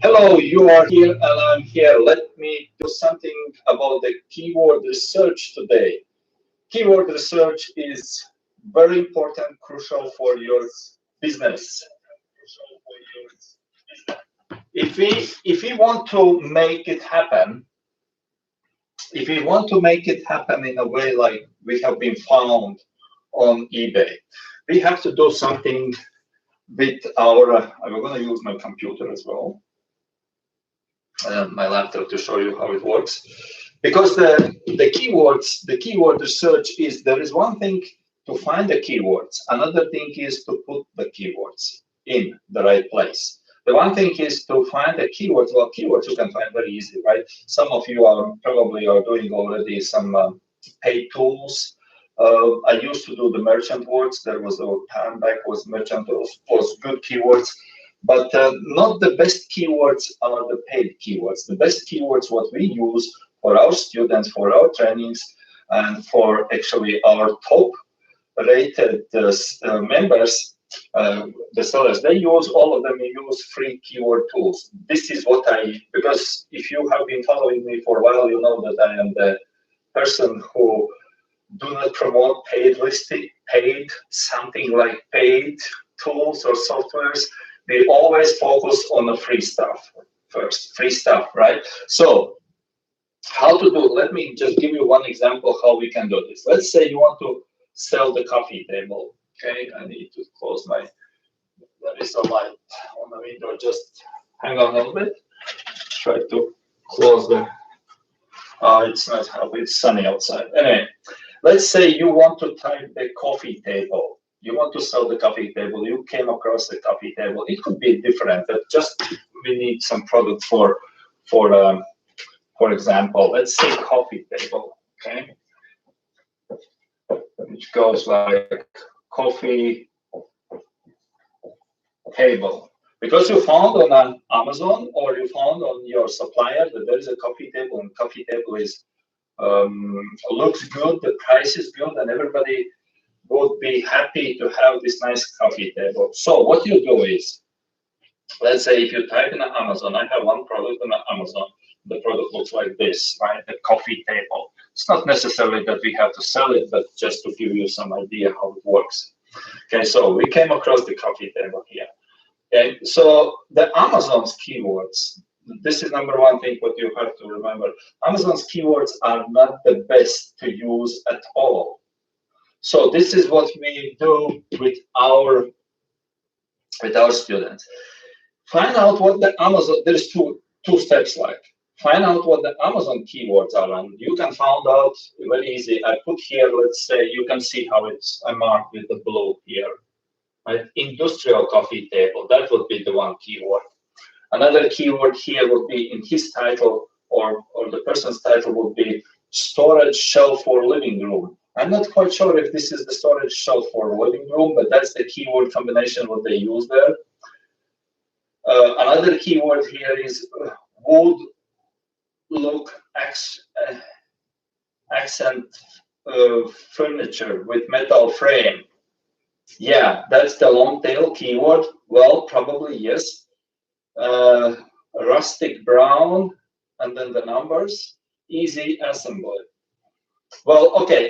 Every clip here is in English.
Hello, you are here and I'm here. Let me do something about the keyword research today. Keyword research is very important, crucial for your business. If we want to make it happen, if we want to make it happen in a way like we have been found on eBay, we have to do something with our. I'm going to use my computer as well. My laptop to show you how it works. Because the keyword research is there is one thing to find the keywords, another thing is to put the keywords in the right place. The one thing is to find the keywords. Well, keywords you can find very easily, right? Some of you are probably are doing already some paid tools. I used to do the merchant words. There was a time back was merchant was good keywords. But not the best keywords are the paid keywords. The best keywords, what we use for our students, for our trainings, and for actually our top rated members, the sellers, they use all of them, they use free keyword tools. This is what because if you have been following me for a while, you know that I am the person who do not promote paid listing, something like paid tools or softwares. We always focus on the free stuff first, free stuff, right? So how to do, let me just give you one example how we can do this. Let's say you want to sell the coffee table. Okay, I need to close my, there is a light on the window, just hang on a little bit. Try to close the, it's not helpful, it's sunny outside. Anyway, let's say you want to type the coffee table. You want to sell the coffee table. You came across the coffee table. It could be different, but just we need some product for example. Let's say coffee table, okay, which goes like coffee table. Because you found on Amazon or you found on your supplier that there is a coffee table, and coffee table is looks good, the price is good, and everybody would be happy to have this nice coffee table. So what you do is, let's say if you type in Amazon, I have one product on Amazon, the product looks like this, right? The coffee table. It's not necessarily that we have to sell it, but just to give you some idea how it works. Okay, so we came across the coffee table here. Okay, so the Amazon's keywords, this is number one thing what you have to remember. Amazon's keywords are not the best to use at all. So this is what we do with our students. Find out what the Amazon, there's two steps like. Find out what the Amazon keywords are, and you can find out very easy. I put here, let's say, you can see how it's marked with the blue here. Right? Industrial coffee table, that would be the one keyword. Another keyword here would be in his title or the person's title would be storage shelf for living room. I'm not quite sure if this is the storage shelf for living room, but that's the keyword combination what they use there. Another keyword here is wood look accent furniture with metal frame. Yeah, that's the long tail keyword. Well, probably yes. Rustic brown, and then the numbers. Easy assembly. Well, okay.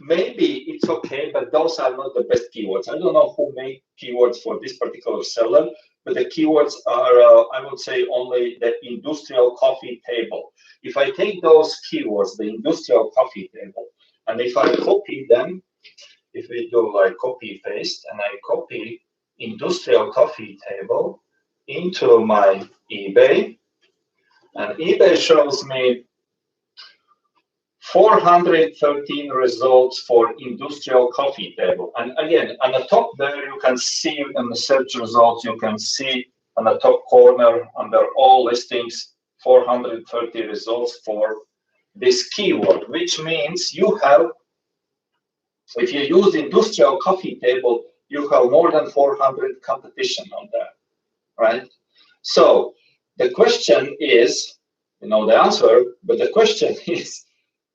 Maybe it's okay, but those are not the best keywords. I don't know who made keywords for this particular seller, but the keywords are, I would say, only the industrial coffee table. If I take those keywords, the industrial coffee table, and if I copy them, if we do like copy paste, and I copy industrial coffee table into my eBay, and eBay shows me 413 results for industrial coffee table. And again, on the top there, you can see in the search results, you can see on the top corner under all listings, 430 results for this keyword, which means you have, if you use industrial coffee table, you have more than 400 competition on that, right? So the question is, you know the answer, but the question is,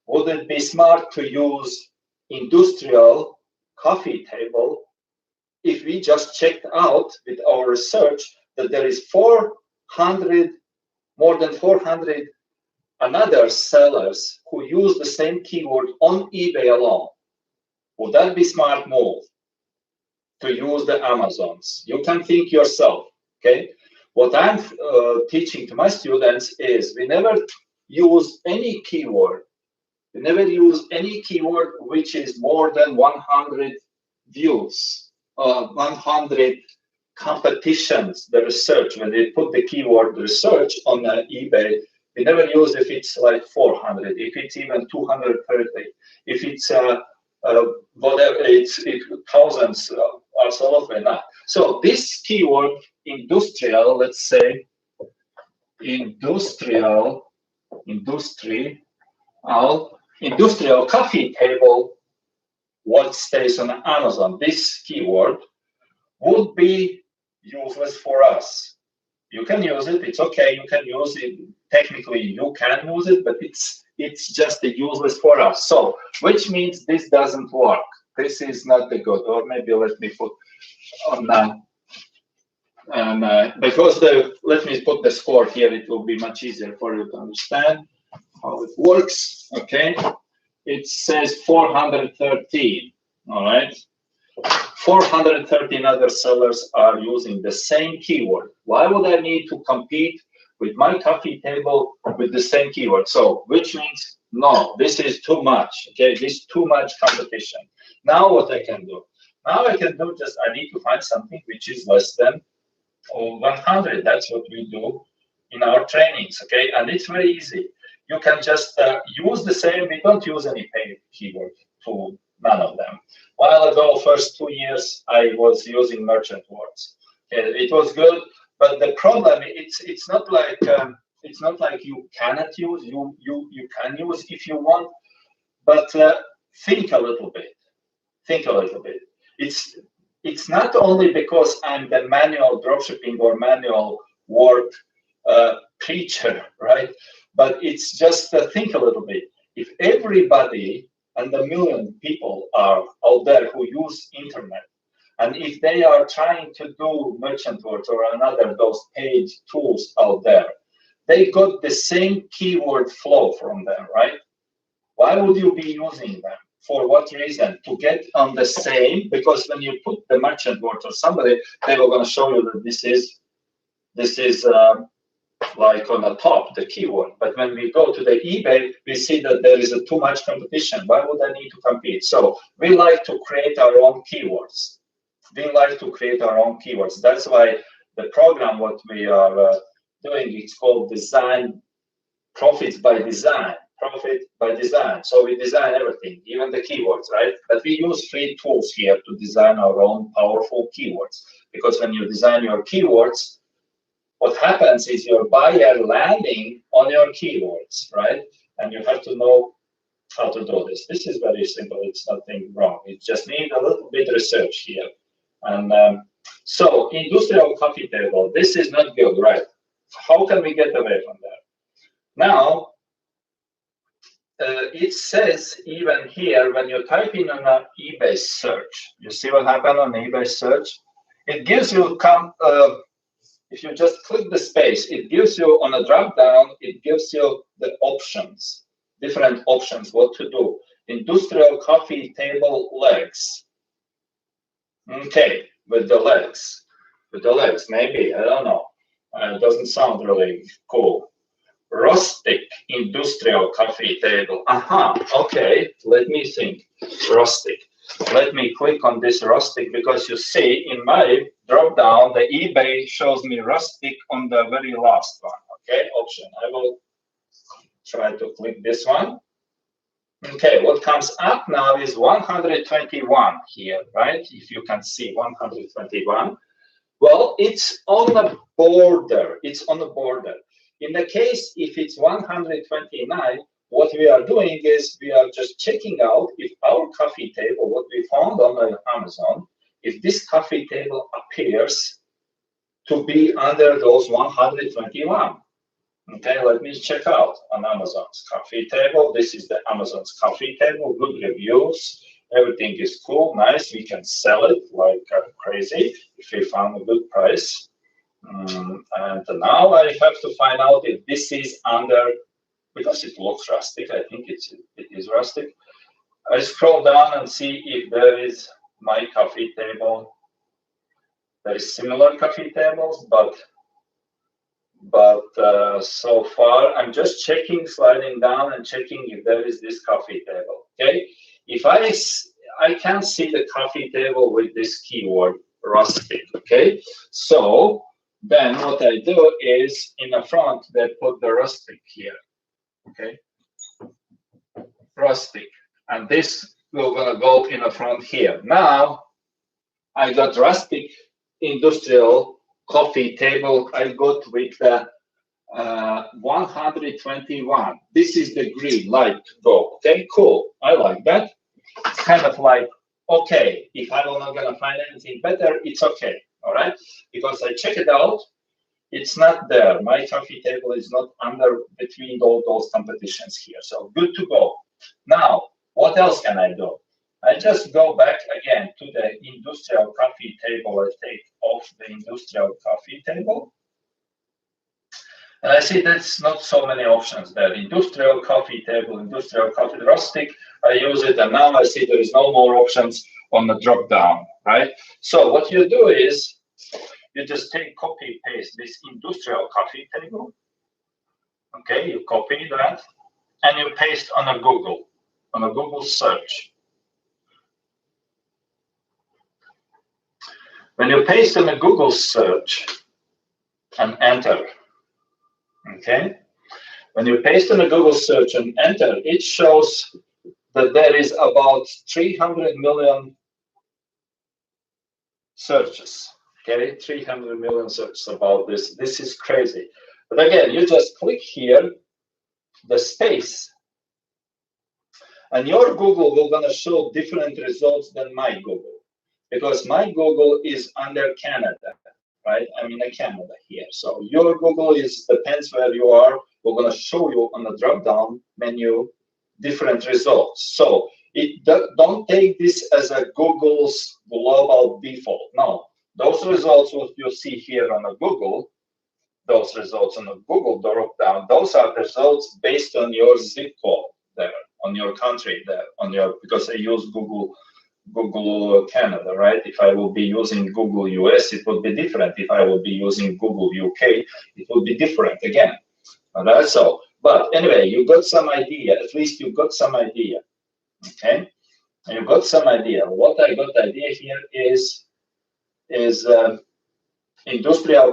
would it be smart to use industrial coffee table if we just checked out with our research that there is 400, more than 400 another sellers who use the same keyword on eBay alone, would that be smart move to use the Amazons? You can think yourself, okay? What I'm teaching to my students is we never use any keyword. We never use any keyword which is more than 100 views, 100 competitions, the research. When they put the keyword research on eBay, we never use if it's like 400, if it's even 230, if it's whatever, it's thousands, absolutely not. So this keyword, industrial, let's say, industrial coffee table, what stays on Amazon, this keyword would be useless for us. You can use it, it's okay, you can use it, technically you can use it, but it's just useless for us. So, which means this doesn't work. This is not the good, or maybe let me put on because let me put the score here, it will be much easier for you to understand how it works, okay? It says 413, all right? 413 other sellers are using the same keyword. Why would I need to compete with my coffee table with the same keyword? So, which means, no, this is too much, okay? This is too much competition. Now what I can do? Now I can do just, I need to find something which is less than 100. That's what we do in our trainings, okay? And it's very easy. You can just use the same, we don't use any paid keyword to none of them. While ago, first 2 years, I was using merchant words. Okay, it was good, but the problem, it's not like you cannot use, you can use if you want, but think a little bit. Think a little bit. It's not only because I'm the manual dropshipping or manual word preacher, right? But it's just think a little bit. If everybody and a million people are out there who use internet, and if they are trying to do merchant words or another those paid tools out there, they got the same keyword flow from them, right? Why would you be using them? For what reason? To get on the same, because when you put the merchant word or somebody, they were going to show you that this is like on the top, the keyword. But when we go to the eBay, we see that there is too much competition. Why would I need to compete? So we like to create our own keywords. We like to create our own keywords. That's why the program, what we are doing, it's called Design Profits by Design. Profit by design. So we design everything, even the keywords, right? But we use free tools here to design our own powerful keywords. Because when you design your keywords, what happens is your buyer landing on your keywords, right? And you have to know how to do this. This is very simple. It's nothing wrong. You just need a little bit research here. And so industrial coffee table, this is not good, right? How can we get away from that? Now, it says even here, when you type in on an eBay search, you see what happened on eBay search? It gives you, if you just click the space, it gives you on a drop down, it gives you the options, different options, what to do. Industrial coffee table legs. Okay, with the legs, maybe, I don't know. It doesn't sound really cool. Rustic industrial coffee table. Aha, okay, let me think. Rustic. Let me click on this rustic because you see in my drop down, the eBay shows me rustic on the very last one. Okay, option. I will try to click this one. Okay, what comes up now is 121 here, right? If you can see 121. Well, it's on the border. It's on the border. In the case, if it's 129, what we are doing is we are just checking out if our coffee table, what we found on Amazon, if this coffee table appears to be under those 121. Okay, let me check out on Amazon's coffee table. This is the Amazon's coffee table, good reviews. Everything is cool, nice. We can sell it like crazy if we found a good price. And now I have to find out if this is under, because it looks rustic. I think it is rustic. I scroll down and see if there is my coffee table. There is similar coffee tables, but so far I'm just checking, sliding down and checking if there is this coffee table. Okay, if I can see the coffee table with this keyword rustic. Okay, so then what I do is in the front they put the rustic here. Okay, rustic, and this will gonna go in the front here. Now I got rustic industrial coffee table. I got with the 121. This is the green light go. Okay, cool. I like that. It's kind of like, okay, if I'm not gonna find anything better, it's okay. All right, because I check it out. It's not there. My coffee table is not under between all those competitions here. So good to go. Now, what else can I do? I just go back again to the industrial coffee table. I take off the industrial coffee table. And I see there's not so many options there. Industrial coffee table, industrial coffee rustic. I use it, and now I see there is no more options on the drop down, right? So what you do is you just take, copy, paste this industrial coffee table. Okay, you copy that, and you paste on a Google search. When you paste in a Google search and enter, okay? When you paste in a Google search and enter, it shows that there is about 300 million searches, okay? 300 million searches about this. This is crazy. But again, you just click here, the space, and your Google will gonna show different results than my Google. Because my Google is under Canada, right? I'm in Canada here. So your Google depends where you are. We're going to show you on the drop-down menu different results. So don't take this as a Google's global default. No, those results what you see here on a Google, those results on the Google drop-down, those are the results based on your zip code there, on your country there, because I use Google Canada, right? If I will be using Google US, it would be different. If I will be using Google UK, it will be different again. All right, so, but anyway, you got some idea. At least you got some idea, okay? You got some idea. What I got idea here is industrial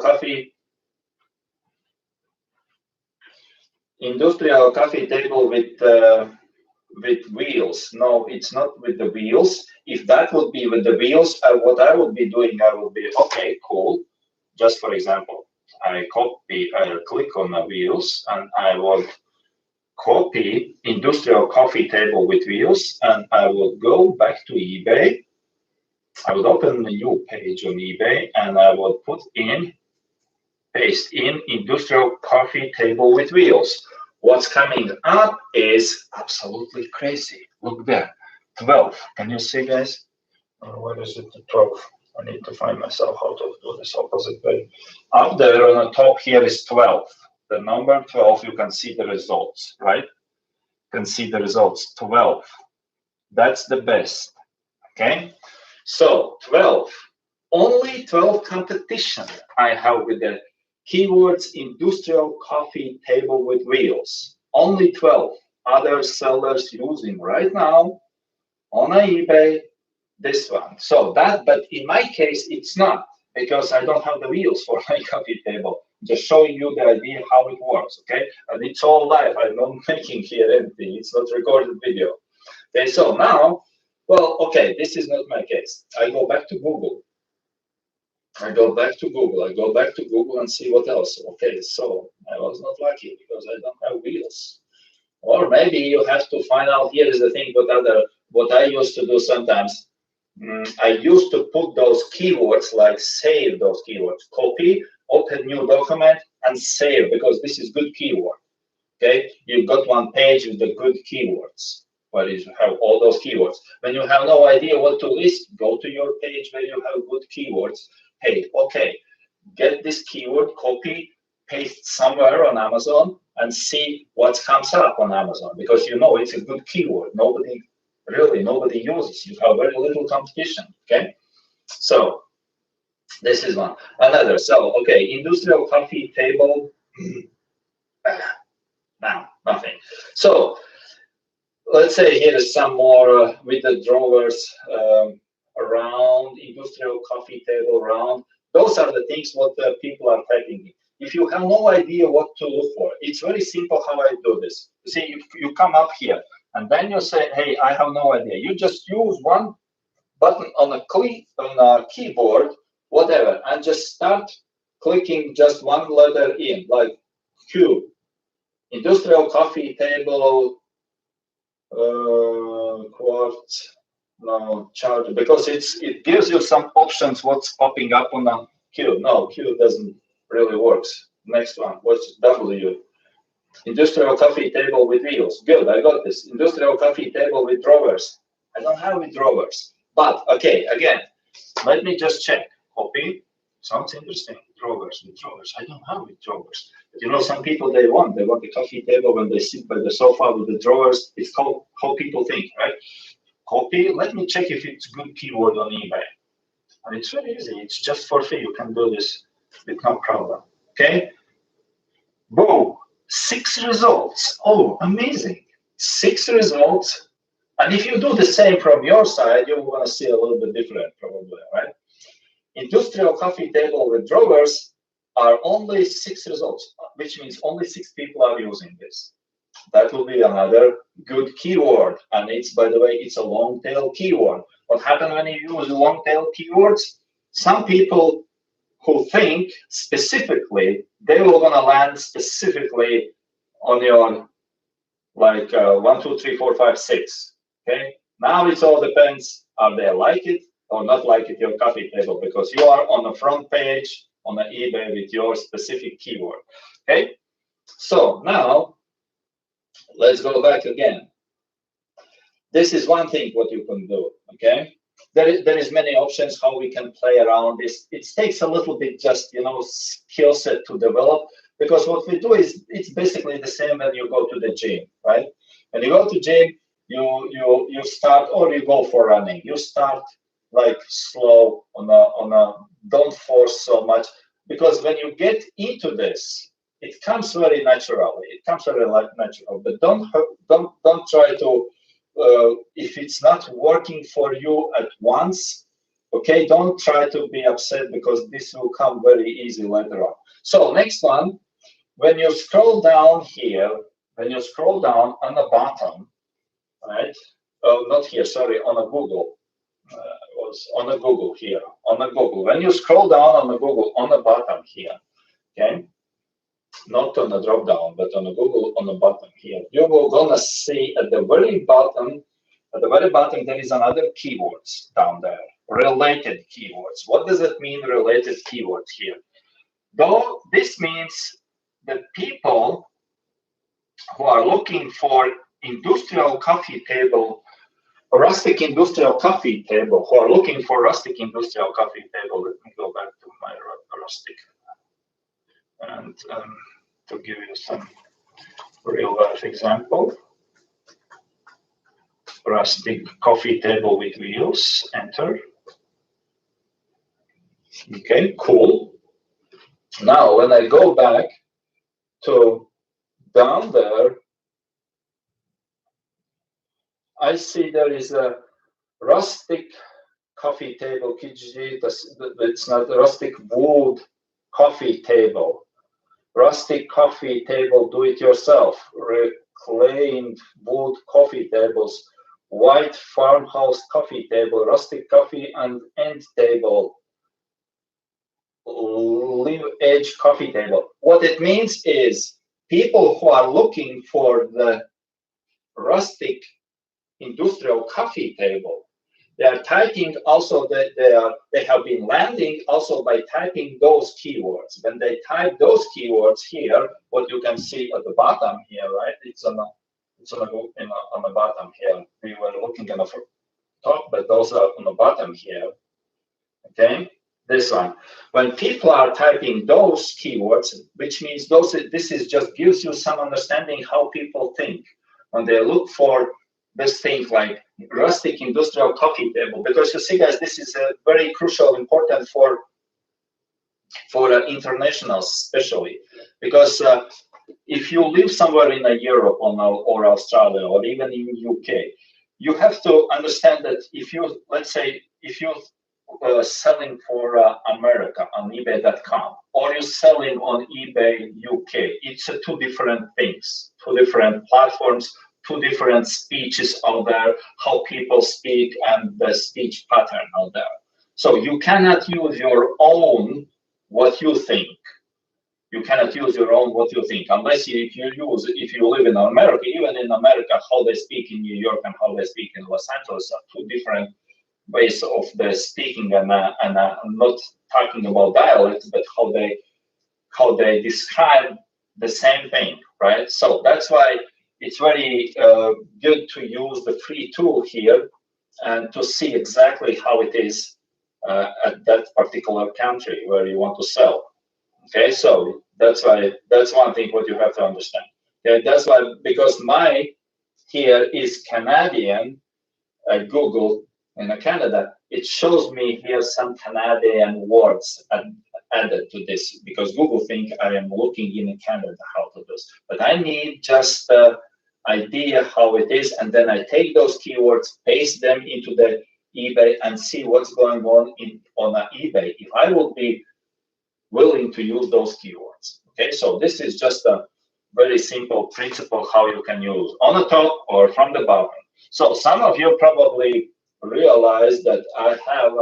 coffee table with wheels. No, it's not with the wheels. If that would be with the wheels, what I would be doing, I would be, okay, cool. Just for example, I click on the wheels, and I would copy industrial coffee table with wheels, and I will go back to eBay. I would open a new page on eBay, and I will paste in industrial coffee table with wheels. What's coming up is absolutely crazy. Look there, 12. Can you see, guys? Where is it? 12. I need to find myself how to do this opposite way. Up there on the top here is 12. The number 12, you can see the results, right? You can see the results, 12. That's the best, okay? So 12, only 12 competition I have with the keywords industrial coffee table with wheels. Only 12 other sellers using right now on eBay this one. So but in my case, it's not, because I don't have the wheels for my coffee table. Just showing you the idea how it works, okay? And it's all live. I'm not making here anything. It's not recorded video. Okay, so now, well, okay, this is not my case. I go back to Google. I go back to Google and see what else. Okay, so I was not lucky because I don't have wheels. Or maybe you have to find out, here is the thing, what I used to do sometimes. I used to put those keywords, like save those keywords, copy, open new document, and save, because this is good keyword. Okay, you've got one page with the good keywords. where you have all those keywords. When you have no idea what to list, go to your page where you have good keywords. Hey, okay, get this keyword, copy, paste somewhere on Amazon, and see what comes up on Amazon, because you know it's a good keyword. Nobody uses. You have very little competition. Okay, so this is one. Another. So okay, industrial coffee table. Now nothing. So let's say here is some more with the drawers around industrial coffee table around. Those are the things what people are typing in. If you have no idea what to look for, it's very simple how I do this. You see, you come up here and then you say, hey, I have no idea. You just use one button on a keyboard, whatever, and just start clicking just one letter in, like Q, industrial coffee table, quartz, no charger, because it gives you some options what's popping up on the Q. No, Q doesn't really works. Next one, what's W? Industrial coffee table with wheels. Good, I got this. Industrial coffee table with drawers. I don't have with drawers. But okay, again, let me just check. Copy. Sounds interesting. Drawers with drawers. I don't have with drawers. But you know, some people they want a coffee table when they sit by the sofa with the drawers. It's called how people think, right? Copy. Let me check if it's a good keyword on eBay. And it's very easy. It's just for free. You can do this with no problem. Okay. Boom. 6 results. Oh, amazing. 6 results. And if you do the same from your side, you're going to see a little bit different, probably, right? Industrial coffee table with drawers are only 6 results, which means only 6 people are using this. That will be another good keyword. And it's, by the way, it's a long tail keyword. What happens when you use long tail keywords? Some people who think specifically, they will gonna land specifically on your like 1, 2, 3, 4, 5, 6. Okay. Now it all depends. Are they like it or not like it, your coffee table, because you are on the front page on the eBay with your specific keyword. Okay. So now let's go back again. This is one thing what you can do. Okay. There is many options how we can play around this. It takes a little bit just, you know, skill set to develop, because what we do is it's basically the same when you go to the gym, right? When you go to gym, you start, or you go for running. You start like slow on a don't force so much, because when you get into this, it comes very naturally. It comes very natural, but don't try to. If it's not working for you at once, okay, don't try to be upset, because this will come very easy later on. So next one, when you scroll down here, when you scroll down on the bottom, right? Oh, not here, sorry, on a Google. Was on a Google here, on a Google. When you scroll down on the Google, on the bottom here, okay? Not on the drop down, but on the Google on the bottom here, you will gonna see at the very bottom, there is another keywords down there, related keywords. What does it mean, related keywords here? Though this means that people who are looking for industrial coffee table, rustic industrial coffee table, who are looking for rustic industrial coffee table. Let me go back to my rustic and to give you some real life example. Rustic coffee table with wheels, enter. Okay, cool. Now, when I go back to down there, I see there is a rustic coffee table, it's not a rustic wood coffee table. Rustic coffee table, do it yourself. Reclaimed wood coffee tables, white farmhouse coffee table, rustic coffee and end table, live edge coffee table. What it means is people who are looking for the rustic industrial coffee table, they are typing also that they have been landing also by typing those keywords. When they type those keywords here, what you can see at the bottom here, right? It's it's on on the bottom here. We were looking on the top, but also on the bottom here. Okay, this one. When people are typing those keywords, which means this is just gives you some understanding how people think when they look for this thing like rustic industrial coffee table. Because you see, guys, this is very crucial, important for internationals, especially because if you live somewhere in Europe or Australia or even in UK, you have to understand that if you, let's say, if you selling for America on eBay.com or you're selling on eBay UK, it's two different things, two different platforms, two different speeches out there, how people speak and the speech pattern out there. So you cannot use your own what you think. You cannot use your own what you think unless if you live in America. Even in America, how they speak in New York and how they speak in Los Angeles are two different ways of the speaking, and I'm not talking about dialect, but how they describe the same thing, right? So that's why it's very good to use the free tool here and to see exactly how it is at that particular country where you want to sell. Okay, so that's one thing what you have to understand. Okay, that's why, because my here is Canadian Google in Canada, it shows me here some Canadian words added to this, because Google think I am looking in Canada how to do this. But I need just idea how it is, and then I take those keywords, paste them into the eBay, and see what's going on on eBay if I will be willing to use those keywords. Okay, so this is just a very simple principle how you can use on the top or from the bottom. So some of you probably realize that I have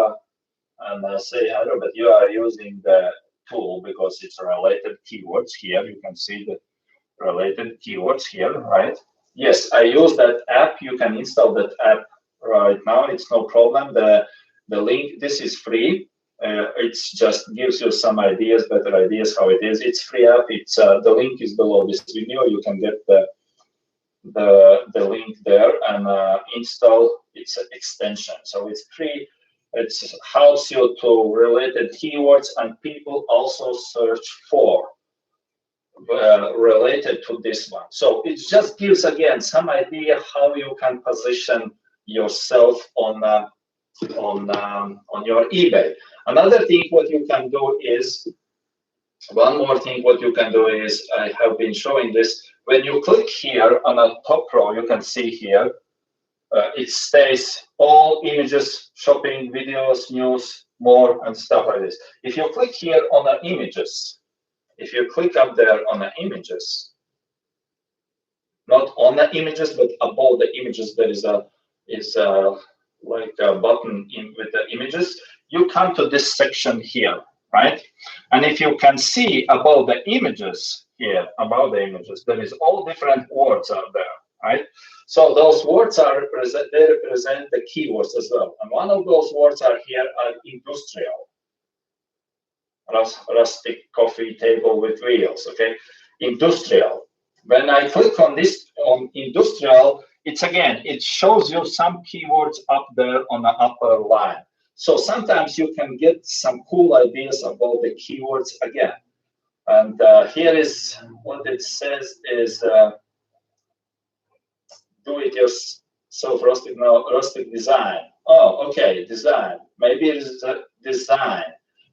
and I say, I know, but you are using the tool because it's related keywords here. You can see the related keywords here, right? Yes, I use that app. You can install that app right now. It's no problem. The link, this is free. It's just gives you some ideas, better ideas how it is. It's free app. It's the link is below this video. You can get the link there and install its extension. So it's free. It helps you to related keywords, and people also search for related to this one. So it just gives again some idea how you can position yourself on your eBay. Another thing what you can do is, one more thing what you can do is, I have been showing this, when you click here on the top row, you can see here, it stays all images, shopping, videos, news, more, and stuff like this. If you click here on the images, if you click up there on the images, not on the images, but above the images, there is like a button with the images. You come to this section here, right? And if you can see above the images here, above the images, there is all different words out there, right? So those words they represent the keywords as well. And one of those words are here are industrial. Rustic coffee table with wheels, okay? Industrial. When I click on this, on industrial, it shows you some keywords up there on the upper line. So sometimes you can get some cool ideas about the keywords again. And here is what it says is do it yourself rustic design. Oh, okay, design. Maybe it is a design.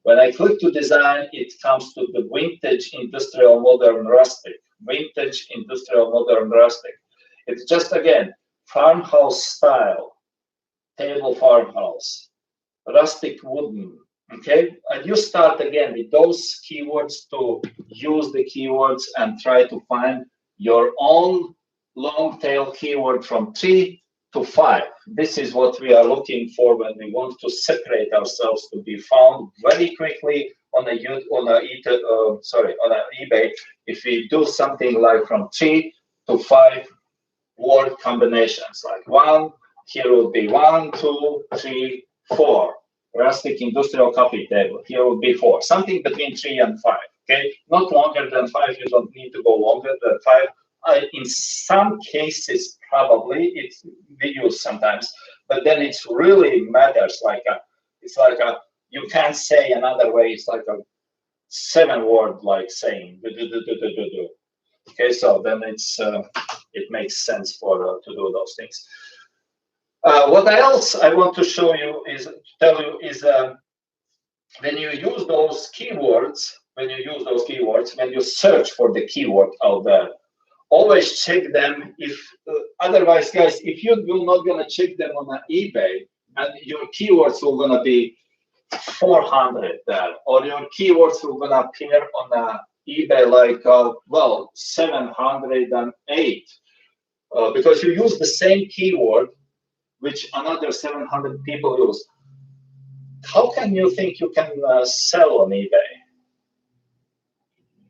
When I click to design, it comes to the vintage industrial modern rustic. Vintage industrial modern rustic. It's just again farmhouse style, table farmhouse, rustic wooden. Okay, and you start again with those keywords to use the keywords and try to find your own long tail keyword from 3 to 5. This is what we are looking for when we want to separate ourselves to be found very quickly on eBay. If we do something like from 3 to 5 word combinations, like here would be 1, 2, 3, 4. Rustic industrial coffee table. Here would be 4. Something between 3 and 5. Okay, not longer than 5. You don't need to go longer than 5. In some cases, probably it's we use sometimes, but then it's really matters. It's like a you can't say another way. It's like a 7-word like saying. Do, do, do, do, do, do, do. Okay, so then it makes sense for to do those things. What else I want to show you is tell you is when you use those keywords, when you search for the keyword out there, always check them. If otherwise, guys, if you're not gonna check them on eBay, and your keywords are gonna be 400 there, or your keywords are gonna appear on eBay like 708, because you use the same keyword which another 700 people use. How can you think you can sell on eBay?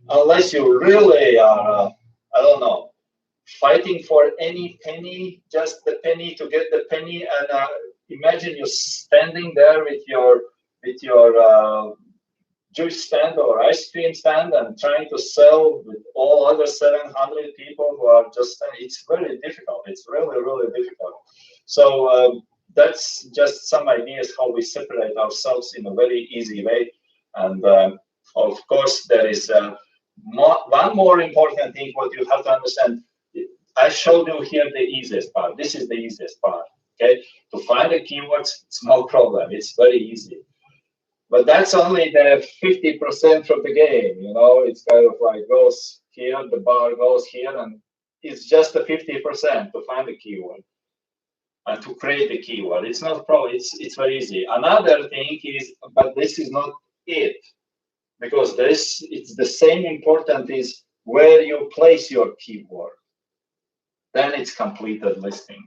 Unless you really are, I don't know, fighting for any penny, just the penny to get the penny. And imagine you standing there with your juice stand or ice cream stand and trying to sell with all other 700 people who are just, it's very difficult. It's really, really difficult. So that's just some ideas how we separate ourselves in a very easy way. And of course, there is one more important thing what you have to understand. I showed you here the easiest part. This is the easiest part. Okay, to find the keywords, it's no problem. It's very easy. But that's only the 50% of the game. You know, it's kind of like goes here, the bar goes here, and it's just the 50% to find the keyword and to create the keyword. It's not a problem. It's very easy. Another thing is, but this is not it, because it's the same important is where you place your keyword. Then it's completed listing.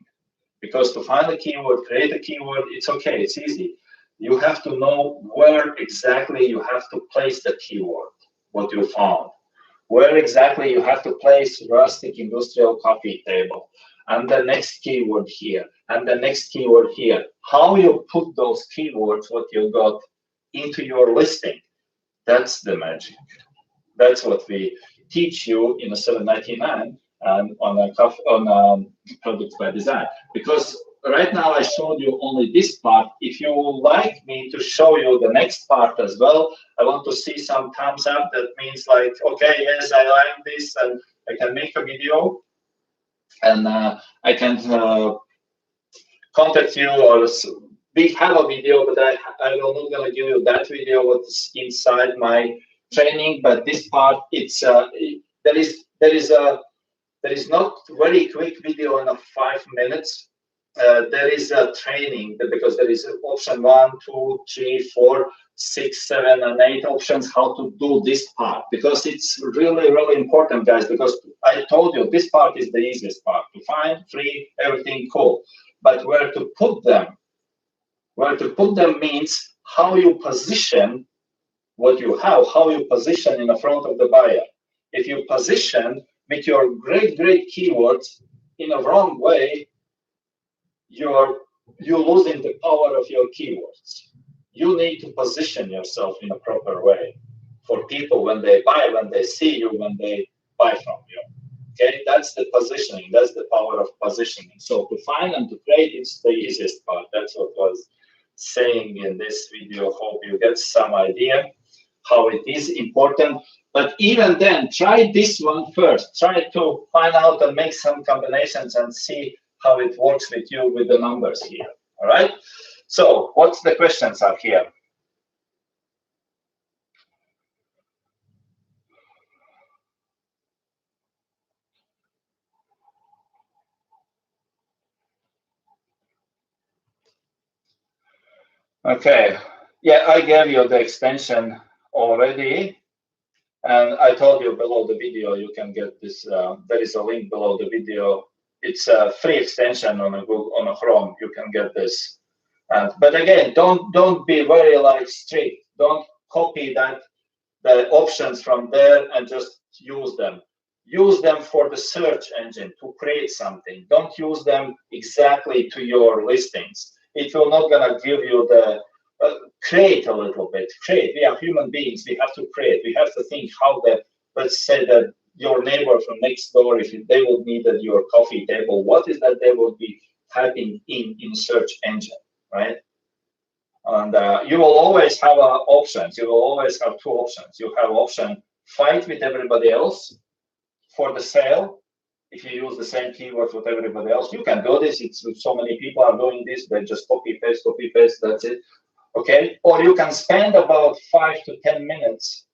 Because to find a keyword, create a keyword, it's okay, it's easy. You have to know where exactly you have to place the keyword, what you found. Where exactly you have to place rustic industrial coffee table, and the next keyword here, and the next keyword here. How you put those keywords, what you got, into your listing, that's the magic. That's what we teach you in a 799 and on product by design. Because right now I showed you only this part. If you would like me to show you the next part as well, I want to see some thumbs up. That means like, okay, yes, I like this, and I can make a video, and I can contact you, or we have a video, but I'm not gonna give you that video what's inside my training. But this part, it's there is not very quick video in 5 minutes. There is a training because there is option 1, 2, 3, 4, 6, 7, and 8 options how to do this part, because it's really, really important, guys, because I told you this part is the easiest part to find, free, everything cool. But where to put them means how you position what you have, how you position in the front of the buyer. If you position with your great keywords in a wrong way, you're losing the power of your keywords. You need to position yourself in a proper way for people when they buy, when they see you, when they buy from you. Okay, that's the positioning. That's the power of positioning. So to find and to create, it's the easiest part. That's what I was saying in this video. Hope you get some idea how it is important. But even then, try this one first. Try to find out and make some combinations and see how it works with you with the numbers here. All right. So what's the questions are here? Okay. Yeah, I gave you the extension already. And I told you below the video, you can get this. There is a link below the video. It's a free extension on a Chrome. You can get this. But again, don't be very like strict. Don't copy the options from there and just use them. Use them for the search engine to create something. Don't use them exactly to your listings. It will not gonna give you the create a little bit. Create. We are human beings. We have to create. We have to think how let's say that your neighbor from next door, if they would need at your coffee table, what is that they would be typing in search engine, right? And you will always have options. You will always have two options. You have option fight with everybody else for the sale. If you use the same keywords with everybody else, you can do this. It's so many people are doing this. They just copy paste, that's it. Okay. Or you can spend about 5 to 10 minutes.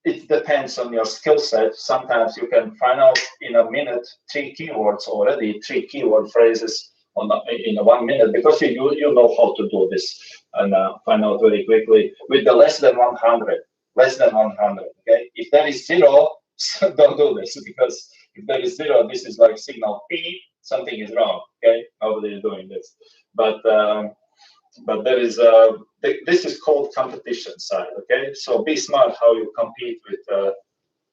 It depends on your skill set. Sometimes you can find out in a minute 3 keywords already, 3 keyword phrases in 1 minute, because you know how to do this, and find out very quickly with the less than 100. Okay. If there is 0, don't do this, because if there is 0, this is like signal beep, something is wrong. Okay. Nobody is doing this, but there is this is called competition side. Okay. So be smart how you compete with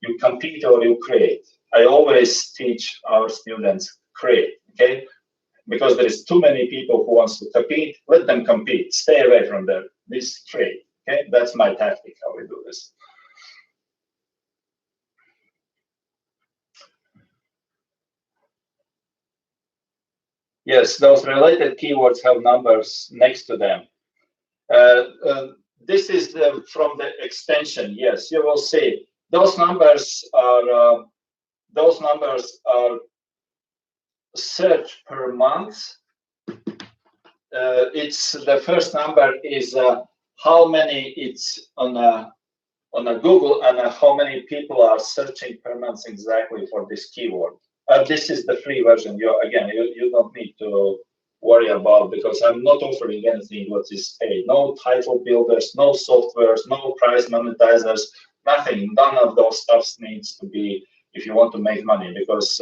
you compete or you create. I always teach our students create. Okay. Because there is too many people who wants to compete, let them compete. Stay away from them. This trade. Okay, that's my tactic how we do this. Yes, those related keywords have numbers next to them. This is from the extension. Yes, you will see those numbers are search per month. It's the first number is how many it's on a Google, and how many people are searching per month exactly for this keyword. This is the free version. You don't need to worry about, because I'm not offering anything what is paid. No title builders, no softwares, no price monetizers, nothing. None of those stuffs needs to be if you want to make money, because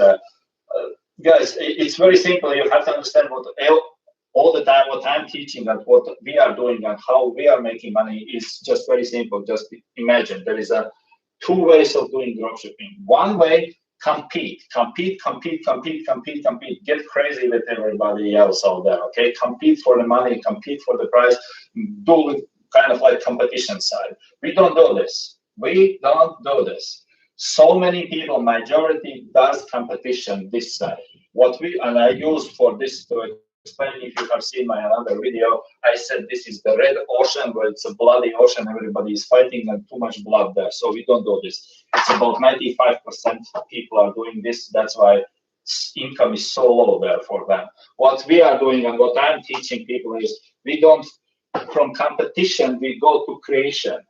guys, it's very simple. You have to understand what all the time what I'm teaching and what we are doing and how we are making money is just very simple. Just imagine there is 2 ways of doing dropshipping. One way, compete. Get crazy with everybody else out there. Okay, compete for the money, compete for the price. Do it kind of like competition side. We don't do this. So many people, majority does competition this side. And I use for this to explain, if you have seen my another video, I said this is the red ocean, where it's a bloody ocean, everybody is fighting and too much blood there. So we don't do this. It's about 95% of people are doing this. That's why income is so low there for them. What we are doing and what I'm teaching people is, we don't, from competition, we go to creation.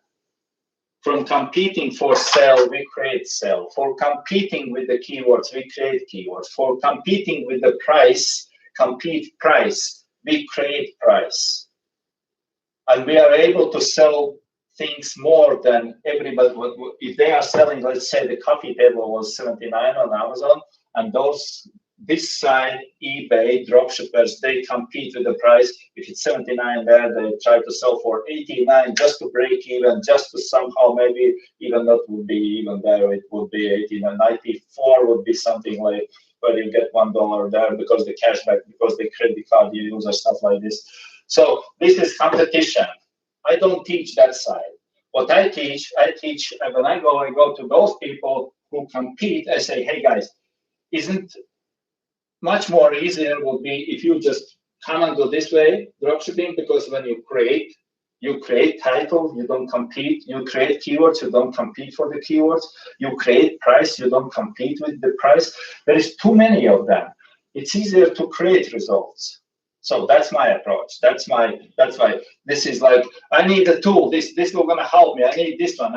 From competing for sale, we create sale. For competing with the keywords, we create keywords. For competing with the price, compete price, we create price. And we are able to sell things more than everybody. If they are selling, let's say the coffee table was 79 on Amazon, and this side, eBay, dropshippers, they compete with the price. If it's 79 there, they try to sell for 89 just to break even, just to somehow, maybe even that would be even there, it would be 89. 94 would be something like where you get $1 there because the cashback, because the credit card you use or stuff like this. So this is competition. I don't teach that side. What I teach, when I go to those people who compete, I say, hey guys, isn't much more easier would be if you just come and do this way, dropshipping, because when you create title, you don't compete. You create keywords, you don't compete for the keywords. You create price, you don't compete with the price. There is too many of them. It's easier to create results. So that's my approach. That's why this is like, I need a tool. This is gonna help me. I need this one.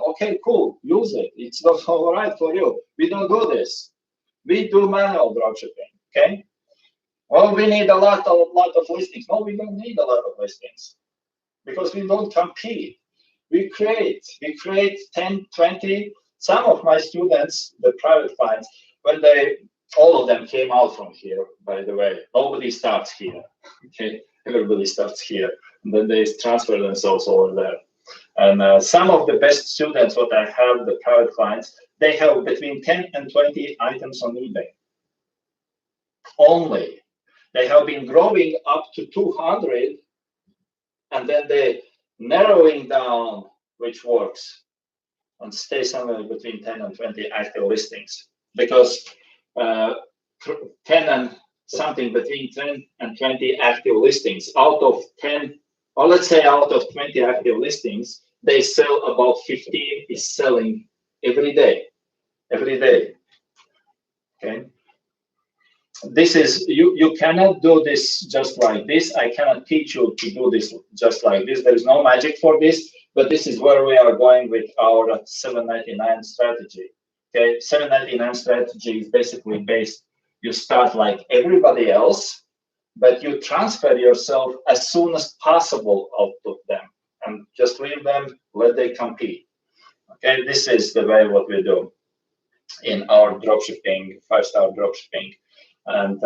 Okay, cool. Use it. It's not all right for you. We don't do this. We do manual dropshipping, okay? Well, we need a lot of listings. No, we don't need a lot of listings, because we don't compete. We create 10, 20. Some of my students, the private clients, all of them came out from here, by the way. Nobody starts here, okay? Everybody starts here, and then they transfer themselves over there. And some of the best students, what I have, the private clients, they have between 10 and 20 items on eBay. Only. They have been growing up to 200, and then they narrowing down which works. and stay somewhere between 10 and 20 active listings, because 10 and something between 10 and 20 active listings out of 10, or let's say out of 20 active listings, they sell about 15 is selling every day. Okay, this is, you cannot do this just like this. I cannot teach you to do this just like this. There is no magic for this, but this is where we are going with our 799 strategy. Okay, 799 strategy is basically based, you start like everybody else, but you transfer yourself as soon as possible out of them and just leave them, let they compete. Okay, this is the way what we do in our dropshipping, 5-star dropshipping. And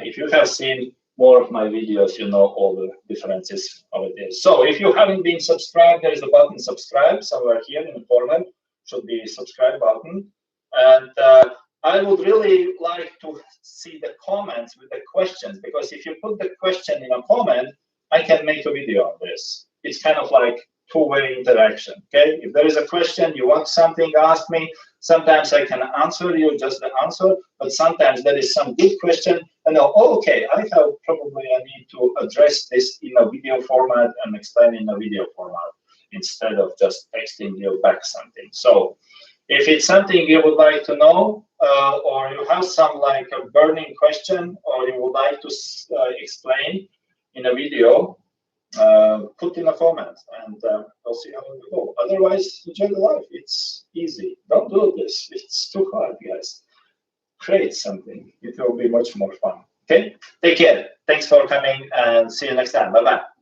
if you have seen more of my videos, you know all the differences of it is. So if you haven't been subscribed, there is a button subscribe somewhere here in the corner, should be subscribe button. And I would really like to see the comments with the questions, because if you put the question in a comment, I can make a video on this. It's kind of like two-way interaction. Okay, if there is a question, you want something, ask me. Sometimes I can answer you just the answer, but sometimes there is some good question and oh, okay, I need to address this in a video format and explain in a video format instead of just texting you back something. So if it's something you would like to know, or you have some like a burning question, or you would like to explain in a video, put in a comment, and I'll see how it goes. Otherwise, enjoy the life. It's easy. Don't do this. It's too hard, guys. Create something. It will be much more fun. Okay? Take care. Thanks for coming, and see you next time. Bye-bye.